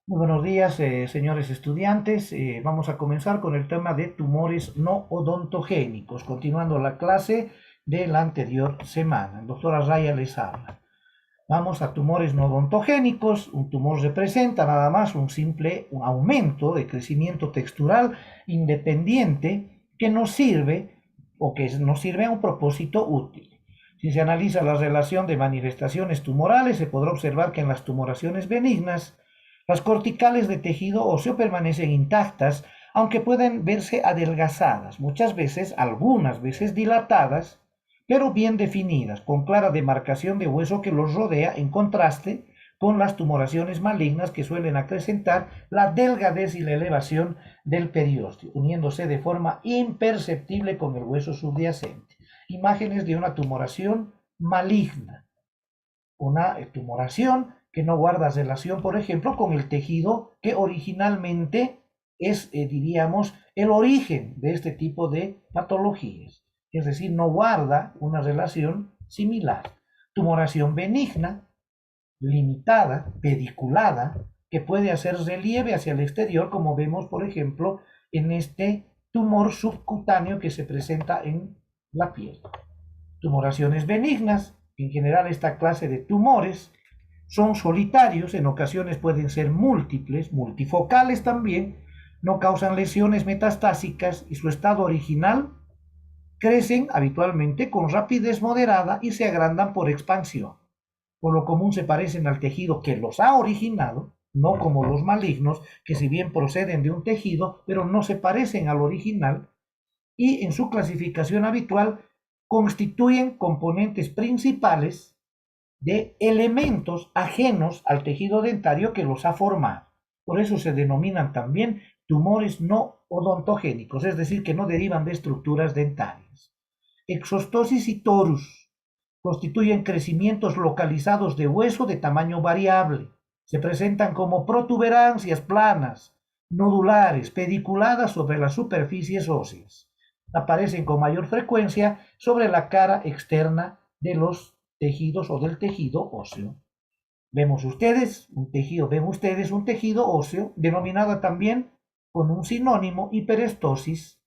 Muy buenos días, señores estudiantes. Vamos a comenzar con el tema de tumores no odontogénicos, continuando la clase de la anterior semana. El doctor Arraya les habla. Vamos a tumores no odontogénicos. Un tumor representa nada más un aumento de crecimiento textural independiente que nos sirve o que nos sirve a un propósito útil. Si se analiza la relación de manifestaciones tumorales, se podrá observar que en las tumoraciones benignas, las corticales de tejido óseo permanecen intactas, aunque pueden verse adelgazadas, muchas veces, algunas veces dilatadas, pero bien definidas, con clara demarcación de hueso que los rodea, en contraste con las tumoraciones malignas que suelen acrecentar la delgadez y la elevación del periósteo, uniéndose de forma imperceptible con el hueso subyacente. Imágenes de una tumoración maligna, una tumoración que no guarda relación, por ejemplo, con el tejido que originalmente es, diríamos, el origen de este tipo de patologías. Es decir, no guarda una relación similar. Tumoración benigna, limitada, pediculada, que puede hacer relieve hacia el exterior, como vemos, por ejemplo, en este tumor subcutáneo que se presenta en la piel. Tumoraciones benignas, en general esta clase de tumores, son solitarios, en ocasiones pueden ser múltiples, multifocales también, no causan lesiones metastásicas y su estado original crecen habitualmente con rapidez moderada y se agrandan por expansión. Por lo común se parecen al tejido que los ha originado, no como los malignos, que si bien proceden de un tejido, pero no se parecen al original, y en su clasificación habitual constituyen componentes principales de elementos ajenos al tejido dentario que los ha formado. Por eso se denominan también tumores no odontogénicos, es decir, que no derivan de estructuras dentarias. Exostosis y torus constituyen crecimientos localizados de hueso de tamaño variable. Se presentan como protuberancias planas, nodulares, pediculadas sobre las superficies óseas. Aparecen con mayor frecuencia sobre la cara externa de los tejidos o del tejido óseo. Ven ustedes un tejido óseo denominado también con un sinónimo hiperestosis,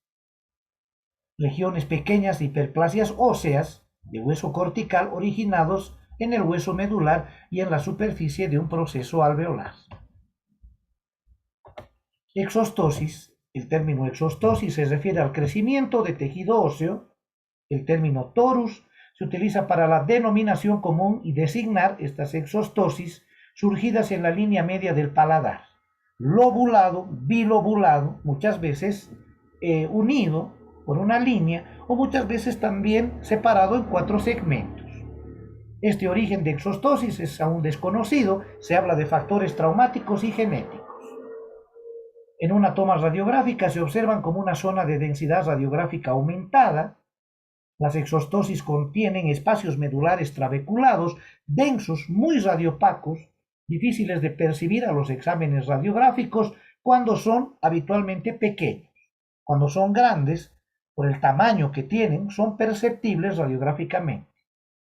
regiones pequeñas de hiperplasias óseas de hueso cortical originados en el hueso medular y en la superficie de un proceso alveolar. Exostosis. El término exostosis se refiere al crecimiento de tejido óseo. El término torus se utiliza para la denominación común y designar estas exostosis surgidas en la línea media del paladar, lobulado, bilobulado, muchas veces unido por una línea o muchas veces también separado en cuatro segmentos. Este origen de exostosis es aún desconocido, se habla de factores traumáticos y genéticos. En una toma radiográfica se observan como una zona de densidad radiográfica aumentada. Las exostosis contienen espacios medulares trabeculados, densos, muy radiopacos, difíciles de percibir a los exámenes radiográficos cuando son habitualmente pequeños. Cuando son grandes, por el tamaño que tienen, son perceptibles radiográficamente.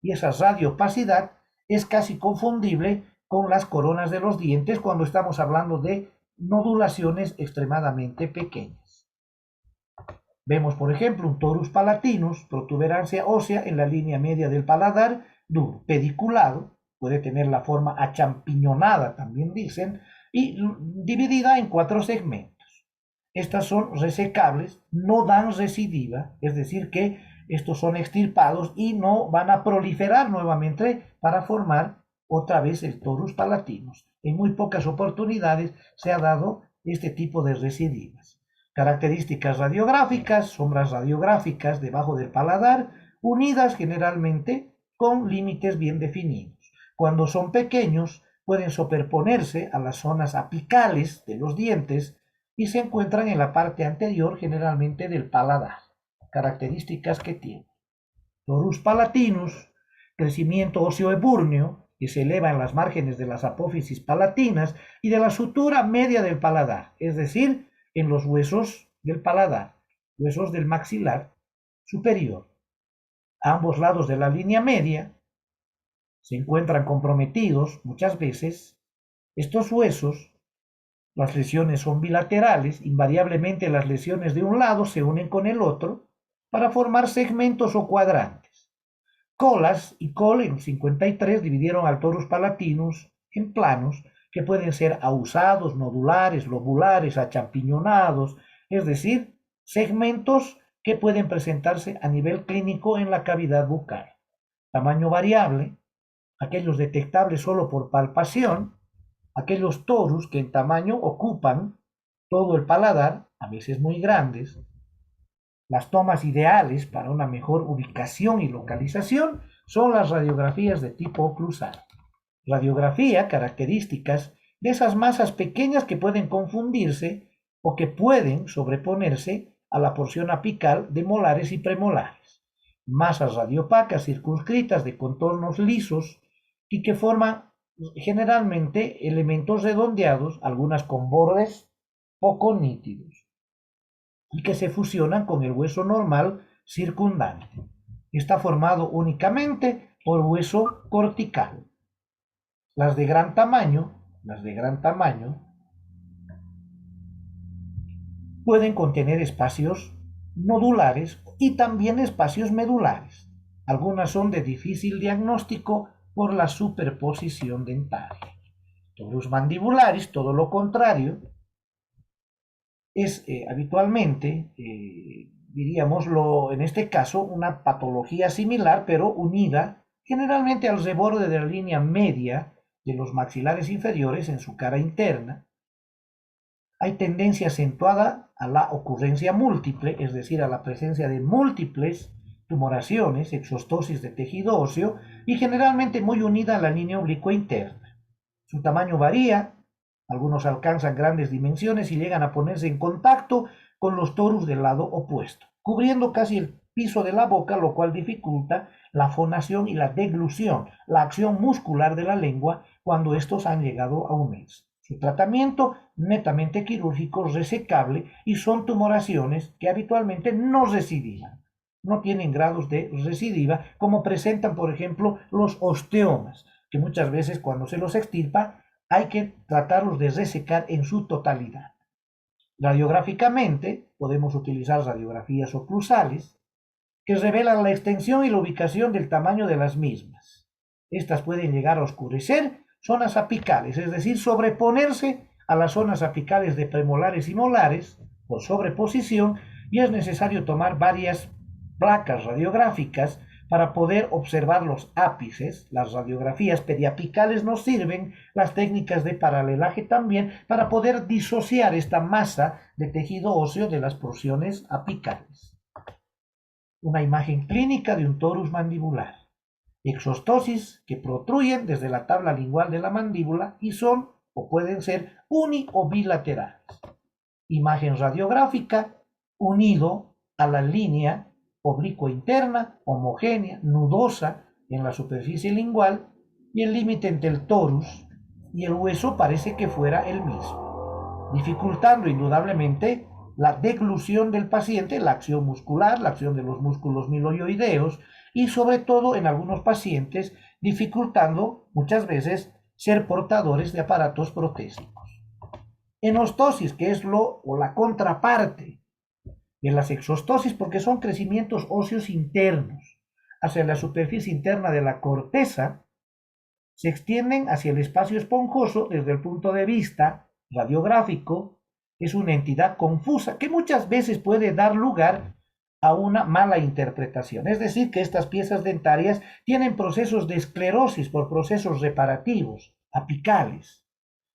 Y esa radiopacidad es casi confundible con las coronas de los dientes cuando estamos hablando de nodulaciones extremadamente pequeñas. Vemos, por ejemplo, un torus palatinus, protuberancia ósea en la línea media del paladar, duro, pediculado, puede tener la forma achampiñonada, también dicen, y dividida en cuatro segmentos. Estas son resecables, no dan recidiva, es decir, que estos son extirpados y no van a proliferar nuevamente para formar otra vez el torus palatinus. En muy pocas oportunidades se ha dado este tipo de recidivas. Características radiográficas, sombras radiográficas debajo del paladar, unidas generalmente con límites bien definidos. Cuando son pequeños, pueden superponerse a las zonas apicales de los dientes y se encuentran en la parte anterior generalmente del paladar. Características que tienen. Torus palatinus, crecimiento óseo ebúrneo, que se eleva en las márgenes de las apófisis palatinas y de la sutura media del paladar, es decir, en los huesos del paladar, huesos del maxilar superior. A ambos lados de la línea media se encuentran comprometidos muchas veces estos huesos Las lesiones son bilaterales, invariablemente las lesiones de un lado se unen con el otro para formar segmentos o cuadrantes. Colas y Cole en 53 dividieron al torus palatinus en planos que pueden ser ahusados, nodulares, lobulares, achampiñonados, es decir, segmentos que pueden presentarse a nivel clínico en la cavidad bucal. Tamaño variable, aquellos detectables solo por palpación, aquellos torus que en tamaño ocupan todo el paladar, a veces muy grandes. Las tomas ideales para una mejor ubicación y localización son las radiografías de tipo oclusal. Radiografía, características de esas masas pequeñas que pueden confundirse o que pueden sobreponerse a la porción apical de molares y premolares. Masas radiopacas circunscritas de contornos lisos y que forman generalmente elementos redondeados, algunas con bordes poco nítidos, y que se fusionan con el hueso normal circundante. Está formado únicamente por hueso cortical. Las de gran tamaño pueden contener espacios nodulares y también espacios medulares. Algunas son de difícil diagnóstico por la superposición dentaria. Torus mandibularis, todo lo contrario, es habitualmente, diríamoslo en este caso, una patología similar, pero unida generalmente al reborde de la línea media de los maxilares inferiores en su cara interna. Hay tendencia acentuada a la ocurrencia múltiple, es decir, a la presencia de múltiples tumoraciones, exostosis de tejido óseo, y generalmente muy unida a la línea oblicua interna. Su tamaño varía, algunos alcanzan grandes dimensiones y llegan a ponerse en contacto con los torus del lado opuesto, cubriendo casi el piso de la boca, lo cual dificulta la fonación y la deglución, la acción muscular de la lengua cuando estos han llegado a unirse. Su tratamiento netamente quirúrgico, resecable, y son tumoraciones que habitualmente no recidivan, no tienen grados de recidiva, como presentan, por ejemplo, los osteomas, que muchas veces cuando se los extirpa hay que tratarlos de resecar en su totalidad. Radiográficamente podemos utilizar radiografías oclusales que revelan la extensión y la ubicación del tamaño de las mismas. Estas pueden llegar a oscurecer zonas apicales, es decir, sobreponerse a las zonas apicales de premolares y molares por sobreposición, y es necesario tomar varias placas radiográficas para poder observar los ápices. Las radiografías periapicales nos sirven, las técnicas de paralelaje también, para poder disociar esta masa de tejido óseo de las porciones apicales. Una imagen clínica de un torus mandibular. Exostosis que protruyen desde la tabla lingual de la mandíbula y son o pueden ser uni o bilaterales. Imagen radiográfica unido a la línea oblicua interna, homogénea, nudosa en la superficie lingual, y el límite entre el torus y el hueso parece que fuera el mismo, dificultando indudablemente la deglución del paciente, la acción muscular, la acción de los músculos miloioideos, y sobre todo en algunos pacientes dificultando muchas veces ser portadores de aparatos protésicos. Enostosis, que es la contraparte de las exostosis, porque son crecimientos óseos internos hacia la superficie interna de la corteza, se extienden hacia el espacio esponjoso. Desde el punto de vista radiográfico, es una entidad confusa que muchas veces puede dar lugar a una mala interpretación. Es decir, que estas piezas dentarias tienen procesos de esclerosis por procesos reparativos, apicales,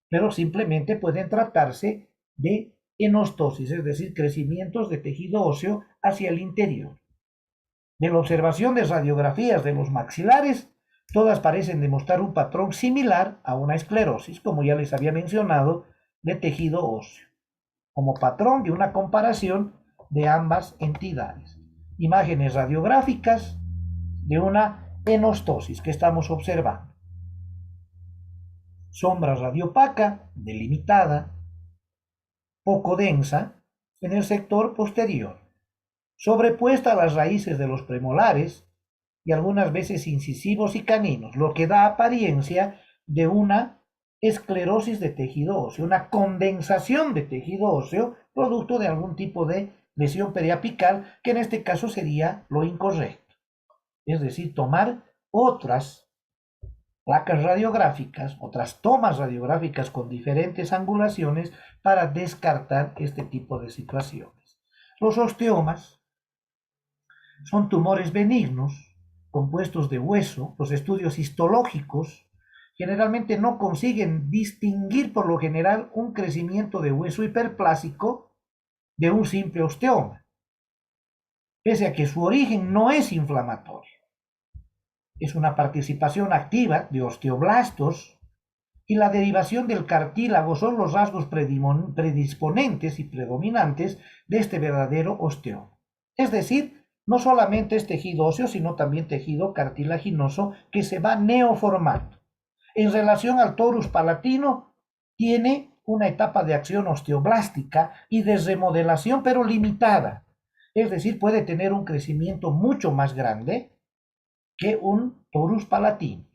pero simplemente pueden tratarse de enostosis, es decir, crecimientos de tejido óseo hacia el interior. De la observación de radiografías de los maxilares, todas parecen demostrar un patrón similar a una esclerosis, como ya les había mencionado, de tejido óseo, como patrón de una comparación de ambas entidades. Imágenes radiográficas de una enostosis que estamos observando. Sombra radiopaca, delimitada, poco densa, en el sector posterior, sobrepuesta a las raíces de los premolares y algunas veces incisivos y caninos, lo que da apariencia de una esclerosis de tejido óseo, una condensación de tejido óseo producto de algún tipo de lesión periapical, que en este caso sería lo incorrecto. Es decir, tomar otras placas radiográficas, otras tomas radiográficas con diferentes angulaciones para descartar este tipo de situaciones. Los osteomas son tumores benignos, compuestos de hueso. Los estudios histológicos generalmente no consiguen distinguir por lo general un crecimiento de hueso hiperplásico de un simple osteoma, pese a que su origen no es inflamatorio. Es una participación activa de osteoblastos y la derivación del cartílago son los rasgos predisponentes y predominantes de este verdadero osteoma. Es decir, no solamente es tejido óseo, sino también tejido cartilaginoso que se va neoformando. En relación al torus palatino, tiene una etapa de acción osteoblástica y de remodelación, pero limitada. Es decir, puede tener un crecimiento mucho más grande que un torus palatino.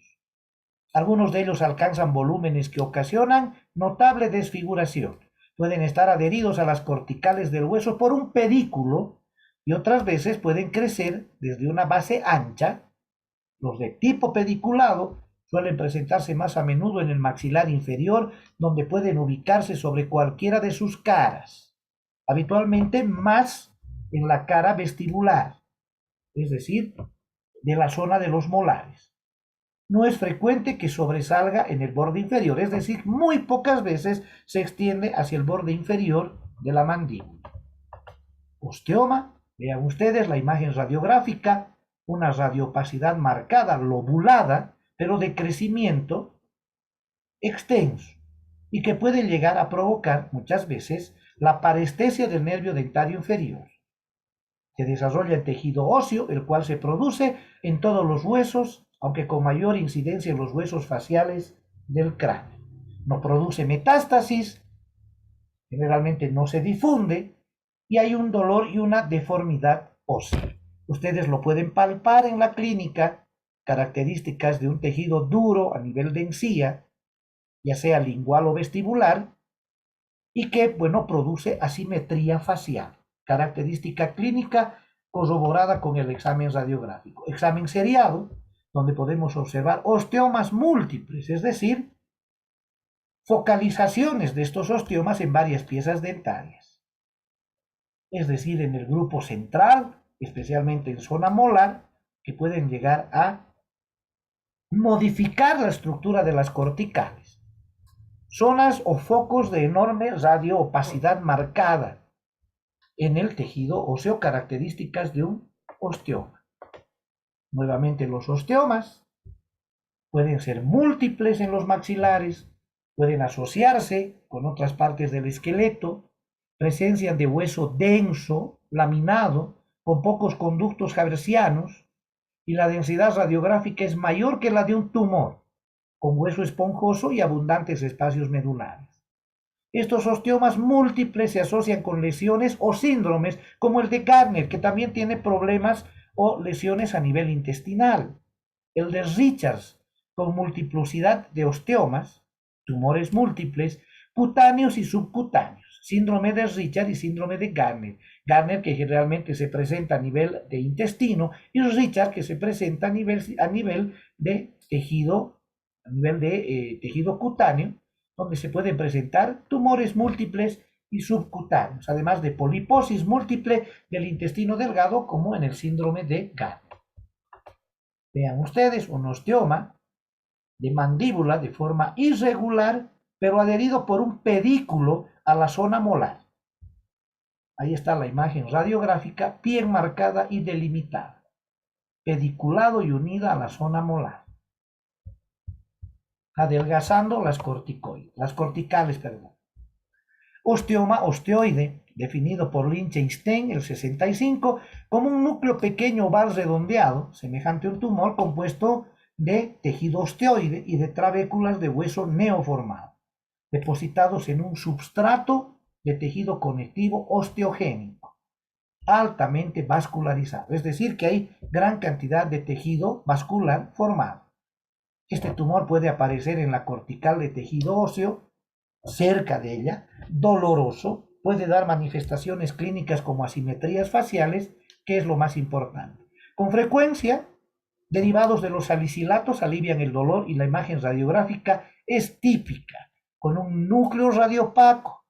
Algunos de ellos alcanzan volúmenes que ocasionan notable desfiguración. Pueden estar adheridos a las corticales del hueso por un pedículo y otras veces pueden crecer desde una base ancha. Los de tipo pediculado suelen presentarse más a menudo en el maxilar inferior, donde pueden ubicarse sobre cualquiera de sus caras, habitualmente más en la cara vestibular, es decir, de la zona de los molares. No es frecuente que sobresalga en el borde inferior, es decir, muy pocas veces se extiende hacia el borde inferior de la mandíbula. Osteoma, vean ustedes la imagen radiográfica, una radiopacidad marcada, lobulada, pero de crecimiento extenso, y que puede llegar a provocar muchas veces la parestesia del nervio dentario inferior. Se desarrolla el tejido óseo, el cual se produce en todos los huesos, aunque con mayor incidencia en los huesos faciales del cráneo. No produce metástasis, generalmente no se difunde, y hay un dolor y una deformidad ósea. Ustedes lo pueden palpar en la clínica, características de un tejido duro a nivel de encía, ya sea lingual o vestibular, y que, bueno, produce asimetría facial, característica clínica corroborada con el examen radiográfico. Examen seriado, donde podemos observar osteomas múltiples, es decir, focalizaciones de estos osteomas en varias piezas dentarias, es decir, en el grupo central, especialmente en zona molar, que pueden llegar a modificar la estructura de las corticales. Zonas o focos de enorme radioopacidad marcada en el tejido óseo, características de un osteoma. Nuevamente, los osteomas pueden ser múltiples en los maxilares, pueden asociarse con otras partes del esqueleto, presencia de hueso denso, laminado, con pocos conductos javersianos, y la densidad radiográfica es mayor que la de un tumor, con hueso esponjoso y abundantes espacios medulares. Estos osteomas múltiples se asocian con lesiones o síndromes como el de Gardner, que también tiene problemas o lesiones a nivel intestinal. El de Richards, con multiplicidad de osteomas, tumores múltiples, cutáneos y subcutáneos. Síndrome de Richards y síndrome de Gardner. Gardner que generalmente se presenta a nivel de intestino y Richards que se presenta a nivel de tejido, tejido cutáneo, donde se pueden presentar tumores múltiples y subcutáneos, además de poliposis múltiple del intestino delgado, como en el síndrome de Gardner. Vean ustedes un osteoma de mandíbula de forma irregular, pero adherido por un pedículo a la zona molar. Ahí está la imagen radiográfica, bien marcada y delimitada, pediculado y unida a la zona molar, adelgazando las corticales. Osteoma osteoide, definido por Lichtenstein, el 65, como un núcleo pequeño oval redondeado, semejante a un tumor compuesto de tejido osteoide y de trabéculas de hueso neoformado, depositados en un substrato de tejido conectivo osteogénico, altamente vascularizado, es decir, que hay gran cantidad de tejido vascular formado. Este tumor puede aparecer en la cortical de tejido óseo, cerca de ella, doloroso, puede dar manifestaciones clínicas como asimetrías faciales, que es lo más importante. Con frecuencia, derivados de los salicilatos alivian el dolor y la imagen radiográfica es típica, con un núcleo radiopaco,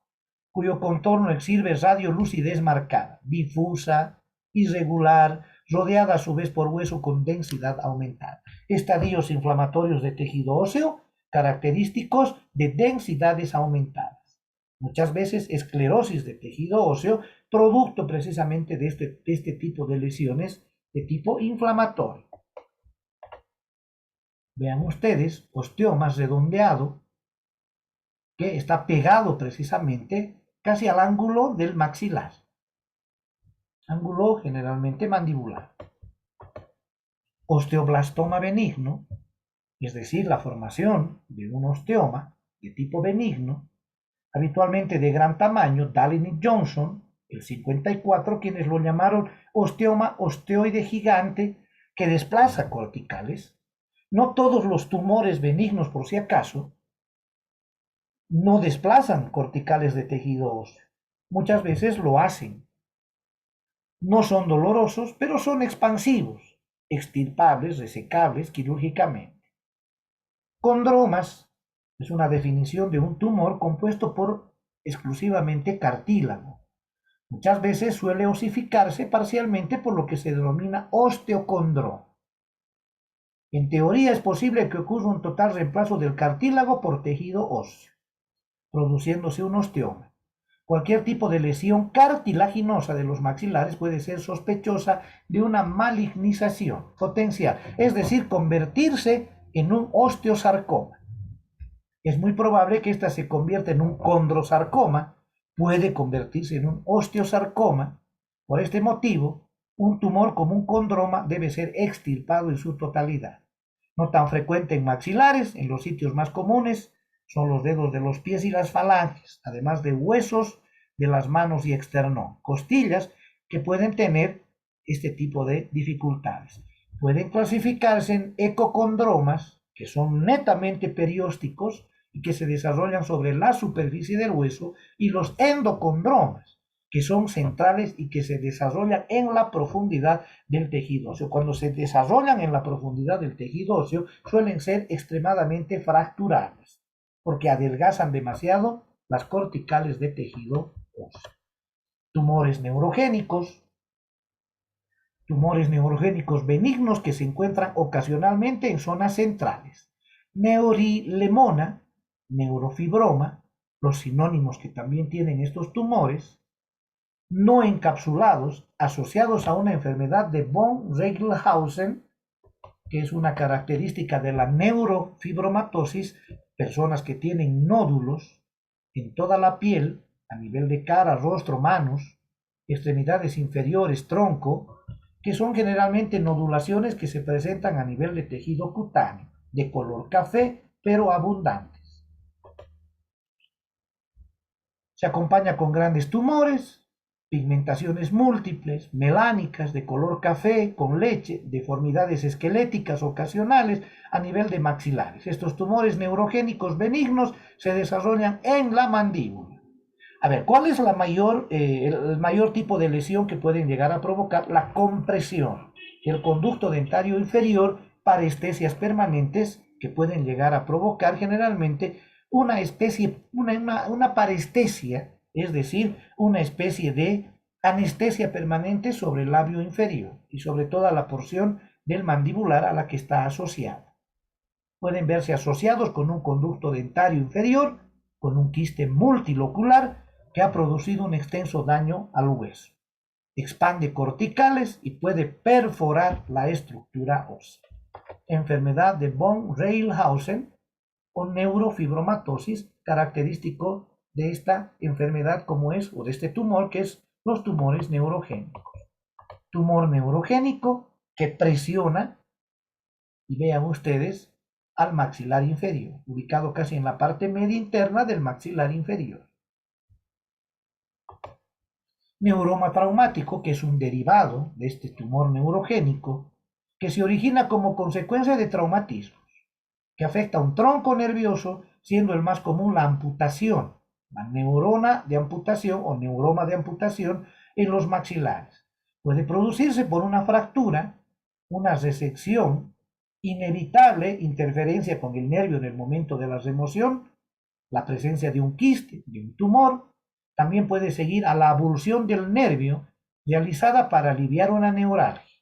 cuyo contorno exhibe radiolucidez marcada, difusa, irregular, rodeada a su vez por hueso con densidad aumentada. Estadios inflamatorios de tejido óseo característicos de densidades aumentadas. Muchas veces esclerosis de tejido óseo, producto precisamente de este tipo de lesiones de tipo inflamatorio. Vean ustedes, osteoma redondeado, que está pegado precisamente casi al ángulo del maxilar, ángulo generalmente mandibular. Osteoblastoma benigno, es decir, la formación de un osteoma de tipo benigno, habitualmente de gran tamaño, Dallin y Johnson, el 54, quienes lo llamaron osteoma osteoide gigante que desplaza corticales. No todos los tumores benignos, por si acaso, no desplazan corticales de tejido óseo. Muchas veces lo hacen. No son dolorosos, pero son expansivos, extirpables, resecables quirúrgicamente. Condromas es una definición de un tumor compuesto por exclusivamente cartílago. Muchas veces suele osificarse parcialmente por lo que se denomina osteocondroma. En teoría es posible que ocurra un total reemplazo del cartílago por tejido óseo, produciéndose un osteoma. Cualquier tipo de lesión cartilaginosa de los maxilares puede ser sospechosa de una malignización potencial, es decir, convertirse en un osteosarcoma. Es muy probable que ésta se convierta en un condrosarcoma, puede convertirse en un osteosarcoma. Por este motivo, un tumor como un condroma debe ser extirpado en su totalidad. No tan frecuente en maxilares, en los sitios más comunes son los dedos de los pies y las falanges, además de huesos de las manos y externón, costillas que pueden tener este tipo de dificultades. Pueden clasificarse en ecocondromas, que son netamente periósticos y que se desarrollan sobre la superficie del hueso, y los endocondromas, que son centrales y que se desarrollan en la profundidad del tejido óseo. Cuando se desarrollan en la profundidad del tejido óseo, suelen ser extremadamente fracturables, porque adelgazan demasiado las corticales de tejido óseo. Tumores neurogénicos benignos que se encuentran ocasionalmente en zonas centrales. Neurilemona, neurofibroma, los sinónimos que también tienen estos tumores, no encapsulados, asociados a una enfermedad de von Reichelhausen, que es una característica de la neurofibromatosis, personas que tienen nódulos en toda la piel, a nivel de cara, rostro, manos, extremidades inferiores, tronco, que son generalmente nodulaciones que se presentan a nivel de tejido cutáneo, de color café, pero abundantes. Se acompaña con grandes tumores, pigmentaciones múltiples, melánicas, de color café, con leche, deformidades esqueléticas ocasionales a nivel de maxilares. Estos tumores neurogénicos benignos se desarrollan en la mandíbula. A ver, ¿cuál es el mayor tipo de lesión que pueden llegar a provocar? La compresión del conducto dentario inferior, parestesias permanentes que pueden llegar a provocar generalmente una parestesia, es decir, una especie de anestesia permanente sobre el labio inferior y sobre toda la porción del mandibular a la que está asociada. Pueden verse asociados con un conducto dentario inferior, con un quiste multilocular que ha producido un extenso daño al hueso. Expande corticales y puede perforar la estructura ósea. Enfermedad de von Reichelhausen o neurofibromatosis, característico de esta enfermedad como es, o de este tumor, que es los tumores neurogénicos. Tumor neurogénico que presiona, y vean ustedes, al maxilar inferior, ubicado casi en la parte media interna del maxilar inferior. Neuroma traumático, que es un derivado de este tumor neurogénico, que se origina como consecuencia de traumatismos, que afecta a un tronco nervioso, siendo el más común la amputación, la neurona de amputación o neuroma de amputación en los maxilares. Puede producirse por una fractura, una resección, inevitable interferencia con el nervio en el momento de la remoción, la presencia de un quiste, de un tumor. También puede seguir a la abulsión del nervio realizada para aliviar una neuralgia.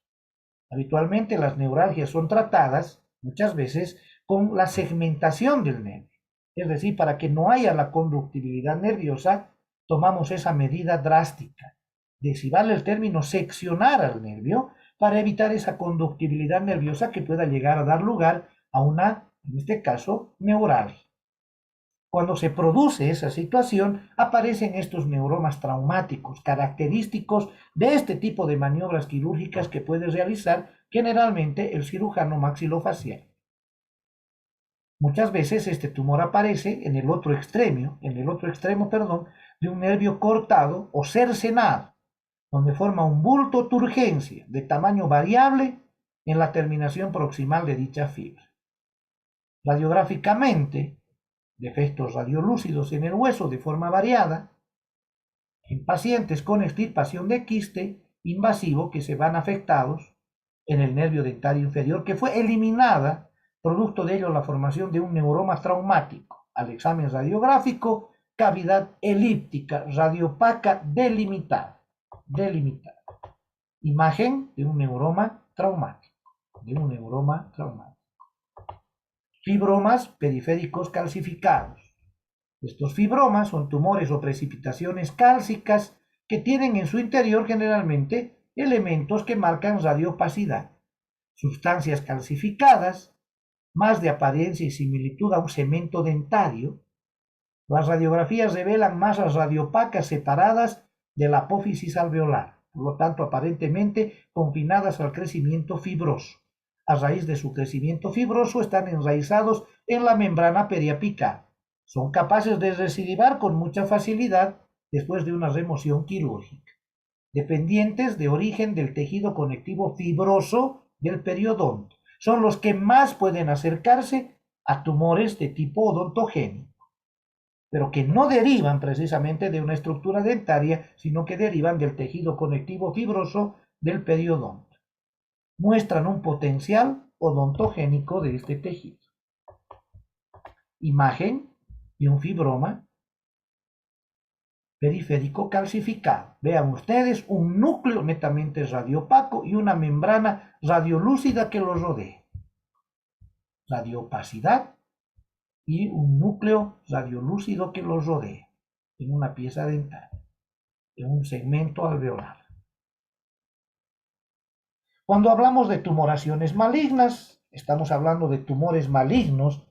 Habitualmente las neuralgias son tratadas muchas veces con la segmentación del nervio. Es decir, para que no haya la conductibilidad nerviosa, tomamos esa medida drástica de, si vale el término, seccionar al nervio para evitar esa conductibilidad nerviosa que pueda llegar a dar lugar a una, en este caso, neuralgia. Cuando se produce esa situación, aparecen estos neuromas traumáticos, característicos de este tipo de maniobras quirúrgicas que puede realizar generalmente el cirujano maxilofacial. Muchas veces este tumor aparece en el otro extremo, de un nervio cortado o cercenado, donde forma un bulto turgencia de tamaño variable en la terminación proximal de dicha fibra. Radiográficamente, defectos radiolúcidos en el hueso de forma variada, en pacientes con extirpación de quiste invasivo que se van afectados en el nervio dentario inferior, que fue eliminada, producto de ello la formación de un neuroma traumático. Al examen radiográfico, cavidad elíptica, radiopaca delimitada. Imagen de un neuroma traumático. Fibromas periféricos calcificados. Estos fibromas son tumores o precipitaciones cálcicas que tienen en su interior generalmente elementos que marcan radiopacidad, sustancias calcificadas, más de apariencia y similitud a un cemento dentario. Las radiografías revelan masas radiopacas separadas de la apófisis alveolar, por lo tanto aparentemente confinadas al crecimiento fibroso. A raíz de su crecimiento fibroso están enraizados en la membrana periapical. Son capaces de recidivar con mucha facilidad después de una remoción quirúrgica, dependientes de origen del tejido conectivo fibroso del periodonto. Son los que más pueden acercarse a tumores de tipo odontogénico, pero que no derivan precisamente de una estructura dentaria, sino que derivan del tejido conectivo fibroso del periodonto. Muestran un potencial odontogénico de este tejido. Imagen de un fibroma periférico calcificado. Vean ustedes un núcleo netamente radiopaco y una membrana radiolúcida que lo rodea. Radiopacidad y un núcleo radiolúcido que lo rodea en una pieza dental, en un segmento alveolar. Cuando hablamos de tumoraciones malignas, estamos hablando de tumores malignos,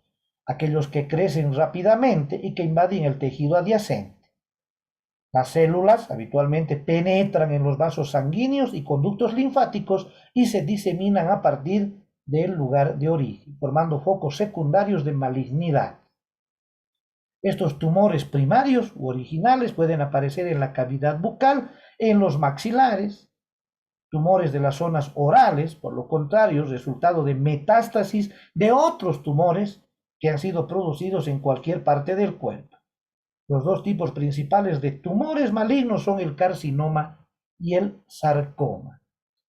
aquellos que crecen rápidamente y que invaden el tejido adyacente. Las células habitualmente penetran en los vasos sanguíneos y conductos linfáticos y se diseminan a partir del lugar de origen, formando focos secundarios de malignidad. Estos tumores primarios u originales pueden aparecer en la cavidad bucal, en los maxilares. Tumores de las zonas orales, por lo contrario, resultado de metástasis de otros tumores que han sido producidos en cualquier parte del cuerpo. Los dos tipos principales de tumores malignos son el carcinoma y el sarcoma.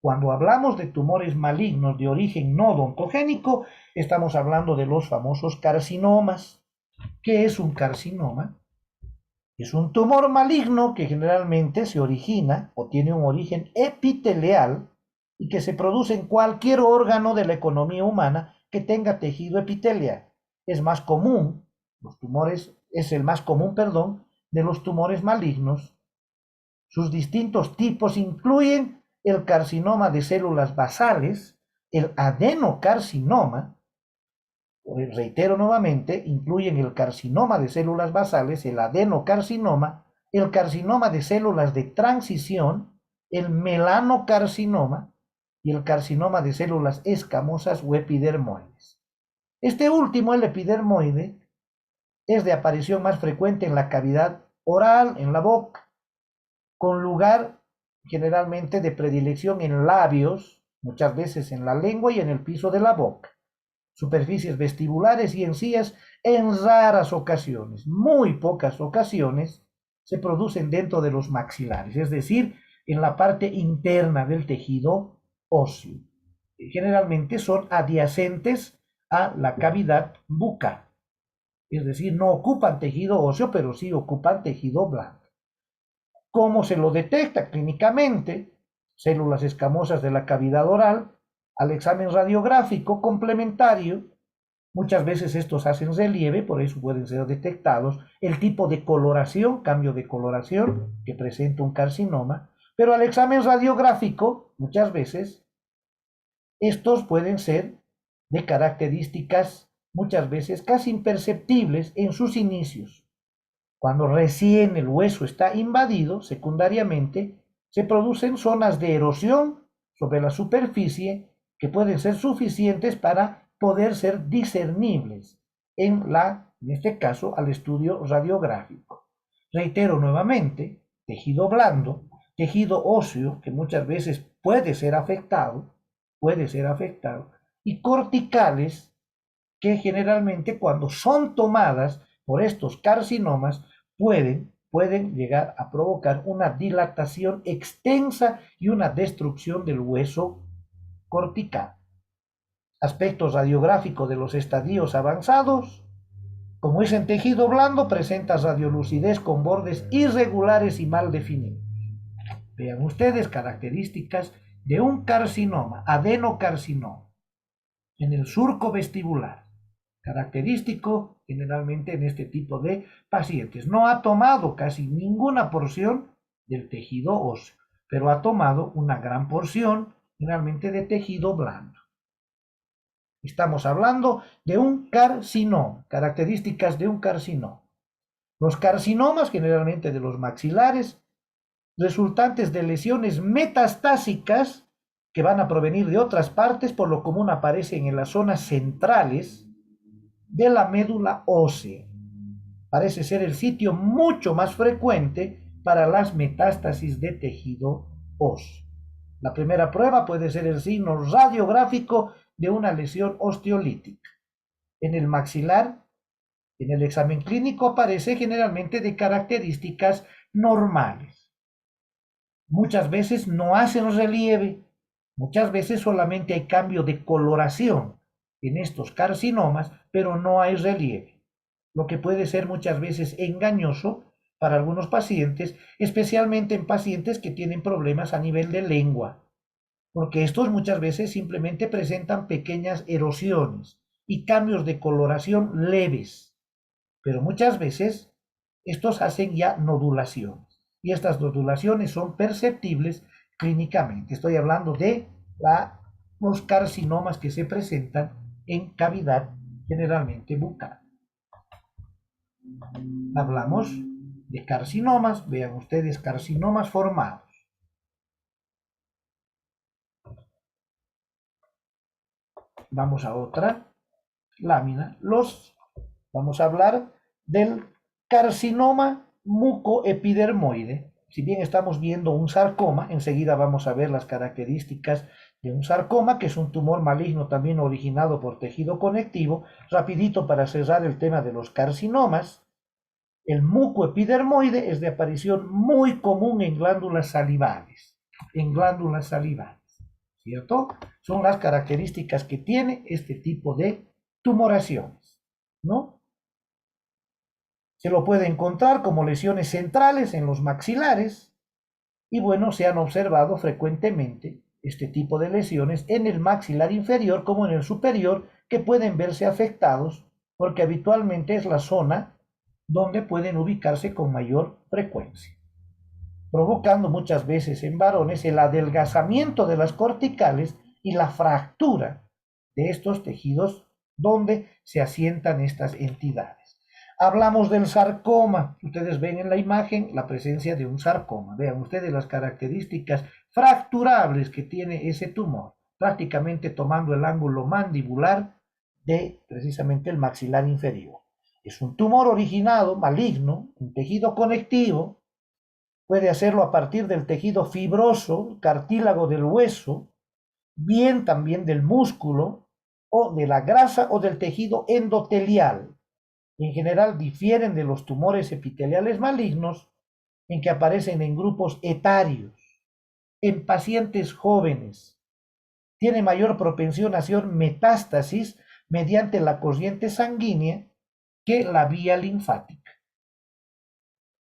Cuando hablamos de tumores malignos de origen no odontogénico, estamos hablando de los famosos carcinomas. ¿Qué es un carcinoma? Es un tumor maligno que generalmente se origina o tiene un origen epitelial y que se produce en cualquier órgano de la economía humana que tenga tejido epitelial. Es más común, es el más común, de los tumores malignos. Sus distintos tipos incluyen el carcinoma de células basales, el adenocarcinoma, reitero nuevamente, incluyen el carcinoma de células basales, el adenocarcinoma, el carcinoma de células de transición, el melanocarcinoma y el carcinoma de células escamosas o epidermoides. Este último, el epidermoide, es de aparición más frecuente en la cavidad oral, en la boca, con lugar generalmente de predilección en labios, muchas veces en la lengua y en el piso de la boca. superficies vestibulares y encías en raras ocasiones, muy pocas ocasiones, se producen dentro de los maxilares, es decir, en la parte interna del tejido óseo. Generalmente son adyacentes a la cavidad bucal, es decir, no ocupan tejido óseo, pero sí ocupan tejido blando. ¿Cómo se lo detecta clínicamente? Células escamosas de la cavidad oral, al examen radiográfico complementario. Muchas veces estos hacen relieve, por eso pueden ser detectados. El tipo de coloración, cambio de coloración que presenta un carcinoma, pero al examen radiográfico, muchas veces, estos pueden ser de características, muchas veces casi imperceptibles en sus inicios. Cuando recién el hueso está invadido, secundariamente, se producen zonas de erosión sobre la superficie que pueden ser suficientes para poder ser discernibles en este caso, al estudio radiográfico. Reitero nuevamente, tejido blando, tejido óseo, que muchas veces puede ser afectado, y corticales, que generalmente cuando son tomadas por estos carcinomas pueden llegar a provocar una dilatación extensa y una destrucción del hueso cortical. Aspectos radiográficos de los estadios avanzados. Como es en tejido blando, presenta radiolucidez con bordes irregulares y mal definidos. Vean ustedes características de un carcinoma, adenocarcinoma, en el surco vestibular, característico generalmente en este tipo de pacientes. No ha tomado casi ninguna porción del tejido óseo, pero ha tomado una gran porción generalmente de tejido blando. Estamos hablando de un carcinoma, características de un carcinoma. Los carcinomas, generalmente de los maxilares, resultantes de lesiones metastásicas que van a provenir de otras partes, por lo común aparecen en las zonas centrales de la médula ósea. Parece ser el sitio mucho más frecuente para las metástasis de tejido óseo. La primera prueba puede ser el signo radiográfico de una lesión osteolítica. En el maxilar, en el examen clínico aparece generalmente de características normales. Muchas veces no hacen relieve, muchas veces solamente hay cambio de coloración en estos carcinomas, pero no hay relieve, lo que puede ser muchas veces engañoso para algunos pacientes, especialmente en pacientes que tienen problemas a nivel de lengua, porque estos muchas veces simplemente presentan pequeñas erosiones y cambios de coloración leves, pero muchas veces estos hacen ya nodulaciones y estas nodulaciones son perceptibles clínicamente. Estoy hablando de los carcinomas que se presentan en cavidad generalmente bucal. Hablamos de carcinomas, vean ustedes carcinomas formados. Vamos a otra lámina. Vamos a hablar del carcinoma mucoepidermoide. Si bien estamos viendo un sarcoma, enseguida vamos a ver las características de un sarcoma, que es un tumor maligno también originado por tejido conectivo. Rapidito para cerrar el tema de los carcinomas. El mucoepidermoide es de aparición muy común en glándulas salivales. ¿Cierto? Son las características que tiene este tipo de tumoraciones, ¿no? Se lo puede encontrar como lesiones centrales en los maxilares y bueno, se han observado frecuentemente este tipo de lesiones en el maxilar inferior como en el superior, que pueden verse afectados porque habitualmente es la zona donde pueden ubicarse con mayor frecuencia, provocando muchas veces en varones el adelgazamiento de las corticales y la fractura de estos tejidos donde se asientan estas entidades. Hablamos del sarcoma. Ustedes ven en la imagen la presencia de un sarcoma. Vean ustedes las características fracturables que tiene ese tumor, prácticamente tomando el ángulo mandibular de precisamente el maxilar inferior. Es un tumor originado, maligno, un tejido conectivo. Puede hacerlo a partir del tejido fibroso, cartílago del hueso, bien también del músculo, o de la grasa o del tejido endotelial. En general difieren de los tumores epiteliales malignos en que aparecen en grupos etarios, en pacientes jóvenes. Tiene mayor propensión a hacer metástasis mediante la corriente sanguínea que la vía linfática.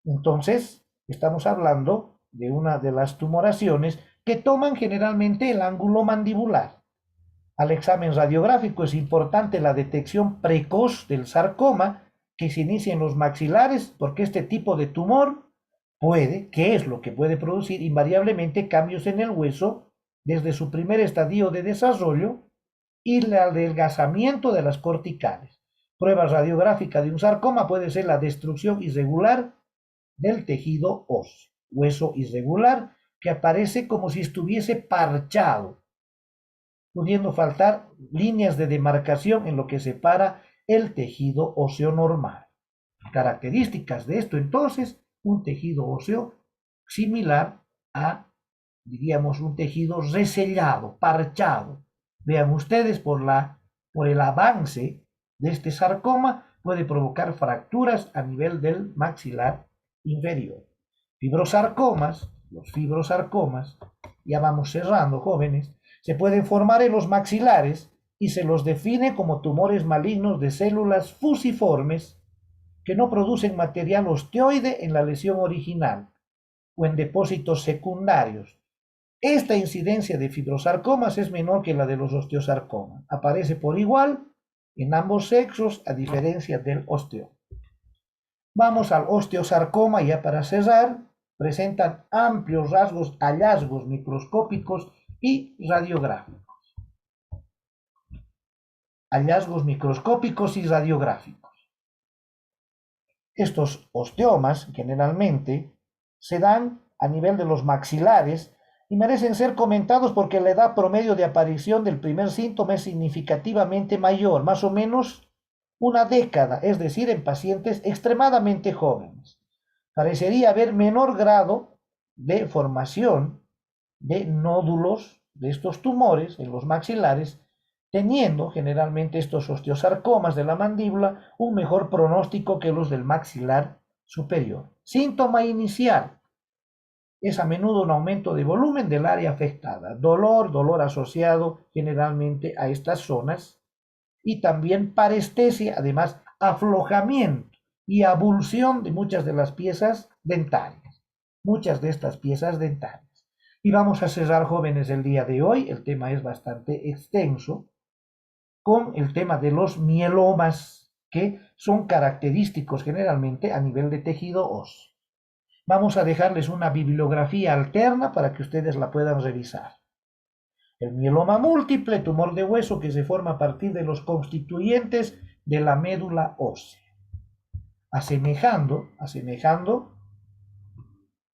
Entonces, estamos hablando de una de las tumoraciones que toman generalmente el ángulo mandibular. Al examen radiográfico es importante la detección precoz del sarcoma que se inicia en los maxilares, porque este tipo de tumor ¿qué es lo que puede producir invariablemente cambios en el hueso desde su primer estadio de desarrollo y el adelgazamiento de las corticales? Prueba radiográfica de un sarcoma puede ser la destrucción irregular del tejido óseo, hueso irregular que aparece como si estuviese parchado, pudiendo faltar líneas de demarcación en lo que separa el tejido óseo normal. Características de esto entonces, un tejido óseo similar a, diríamos, un tejido resellado, parchado. Vean ustedes, por el avance de este sarcoma, puede provocar fracturas a nivel del maxilar inferior. Los fibrosarcomas, ya vamos cerrando, jóvenes, se pueden formar en los maxilares y se los define como tumores malignos de células fusiformes que no producen material osteoide en la lesión original o en depósitos secundarios. Esta incidencia de fibrosarcomas es menor que la de los osteosarcomas. Aparece por igual en ambos sexos, a diferencia del osteo. Vamos al osteosarcoma, ya para cerrar. Presentan amplios hallazgos microscópicos y radiográficos. Hallazgos microscópicos y radiográficos. Estos osteomas generalmente se dan a nivel de los maxilares y merecen ser comentados porque la edad promedio de aparición del primer síntoma es significativamente mayor, más o menos una década, es decir, en pacientes extremadamente jóvenes. Parecería haber menor grado de formación de nódulos de estos tumores en los maxilares, teniendo generalmente estos osteosarcomas de la mandíbula un mejor pronóstico que los del maxilar superior. Síntoma inicial es a menudo un aumento de volumen del área afectada, dolor asociado generalmente a estas zonas y también parestesia, además aflojamiento y abulsión de muchas de las piezas dentarias, muchas de estas piezas dentarias. Y vamos a cerrar, jóvenes, el día de hoy. El tema es bastante extenso con el tema de los mielomas, que son característicos generalmente a nivel de tejido óseo. Vamos a dejarles una bibliografía alterna para que ustedes la puedan revisar. El mieloma múltiple, tumor de hueso que se forma a partir de los constituyentes de la médula ósea. Asemejando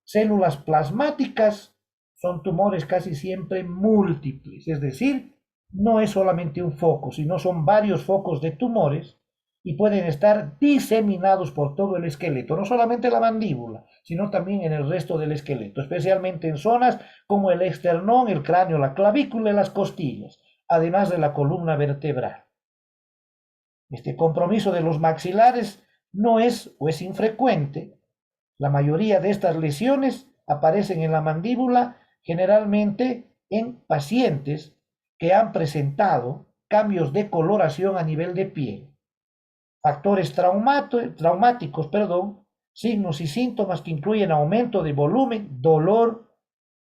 células plasmáticas, son tumores casi siempre múltiples, es decir, no es solamente un foco, sino son varios focos de tumores y pueden estar diseminados por todo el esqueleto, no solamente la mandíbula, sino también en el resto del esqueleto, especialmente en zonas como el esternón, el cráneo, la clavícula y las costillas, además de la columna vertebral. Este compromiso de los maxilares no es o es infrecuente. La mayoría de estas lesiones aparecen en la mandíbula, generalmente en pacientes que han presentado cambios de coloración a nivel de piel. Factores traumáticos, signos y síntomas que incluyen aumento de volumen, dolor,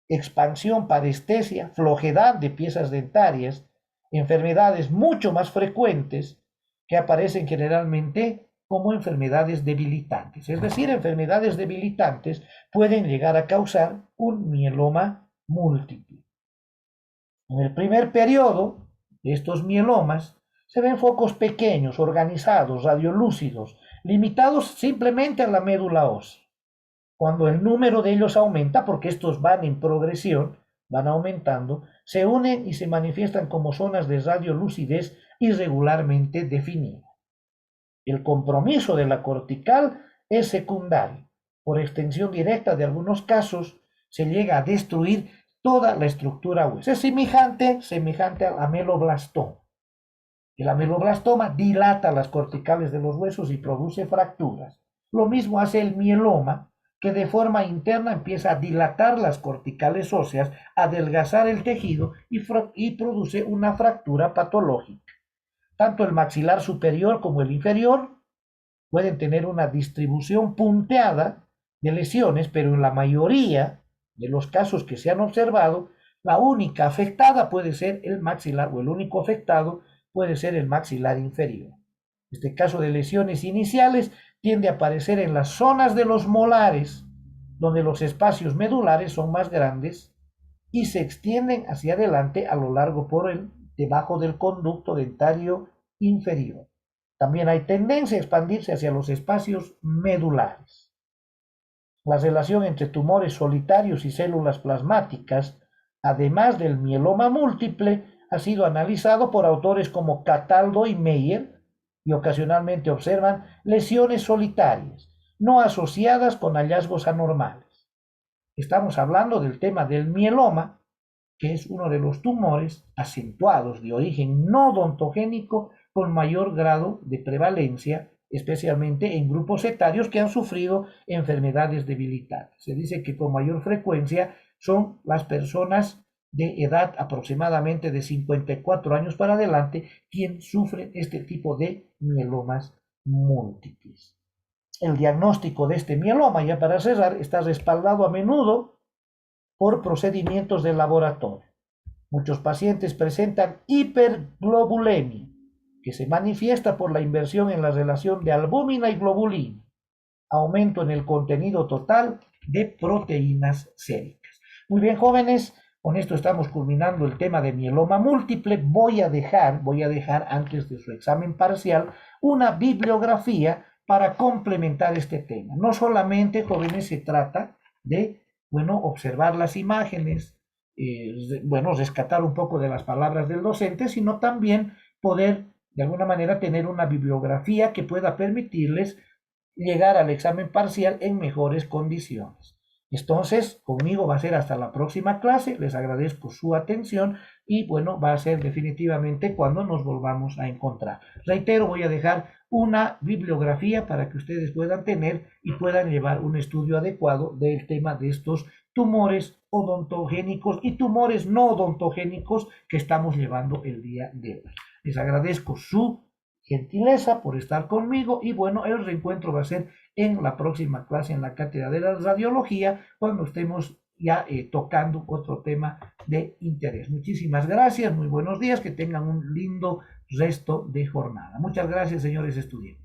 expansión, parestesia, flojedad de piezas dentarias, enfermedades mucho más frecuentes que aparecen generalmente como enfermedades debilitantes. Es decir, enfermedades debilitantes pueden llegar a causar un mieloma múltiple. En el primer periodo de estos mielomas se ven focos pequeños, organizados, radiolúcidos, limitados simplemente a la médula ósea. Cuando el número de ellos aumenta, porque estos van en progresión, van aumentando, se unen y se manifiestan como zonas de radiolucidez irregularmente definidas. El compromiso de la cortical es secundario. Por extensión directa de algunos casos, se llega a destruir toda la estructura hueso. Es semejante al ameloblastoma. El ameloblastoma dilata las corticales de los huesos y produce fracturas. Lo mismo hace el mieloma, que de forma interna empieza a dilatar las corticales óseas, adelgazar el tejido y produce una fractura patológica. Tanto el maxilar superior como el inferior pueden tener una distribución punteada de lesiones, pero en la mayoría de los casos que se han observado, la única afectada puede ser el maxilar, o el único afectado puede ser el maxilar inferior. Este caso de lesiones iniciales tiende a aparecer en las zonas de los molares, donde los espacios medulares son más grandes y se extienden hacia adelante a lo largo por debajo del conducto dentario inferior. También hay tendencia a expandirse hacia los espacios medulares. La relación entre tumores solitarios y células plasmáticas, además del mieloma múltiple, ha sido analizado por autores como Cataldo y Meyer y ocasionalmente observan lesiones solitarias, no asociadas con hallazgos anormales. Estamos hablando del tema del mieloma, que es uno de los tumores acentuados de origen no odontogénico con mayor grado de prevalencia, especialmente en grupos etarios que han sufrido enfermedades debilitantes. Se dice que con mayor frecuencia son las personas de edad aproximadamente de 54 años para adelante quienes sufren este tipo de mielomas múltiples. El diagnóstico de este mieloma, ya para cerrar, está respaldado a menudo por procedimientos de laboratorio. Muchos pacientes presentan hiperglobulemia, que se manifiesta por la inversión en la relación de albúmina y globulina, aumento en el contenido total de proteínas séricas. Muy bien, jóvenes, con esto estamos culminando el tema de mieloma múltiple. Voy a dejar antes de su examen parcial una bibliografía para complementar este tema. No solamente, jóvenes, se trata de observar las imágenes, rescatar un poco de las palabras del docente, sino también poder, de alguna manera, tener una bibliografía que pueda permitirles llegar al examen parcial en mejores condiciones. Entonces, conmigo va a ser hasta la próxima clase. Les agradezco su atención y va a ser definitivamente cuando nos volvamos a encontrar. Reitero, voy a dejar una bibliografía para que ustedes puedan tener y puedan llevar un estudio adecuado del tema de estos tumores odontogénicos y tumores no odontogénicos que estamos llevando el día de hoy. Les agradezco su gentileza por estar conmigo y el reencuentro va a ser en la próxima clase en la cátedra de la radiología cuando estemos ya tocando otro tema de interés. Muchísimas gracias, muy buenos días, que tengan un lindo resto de jornada. Muchas gracias, señores estudiantes.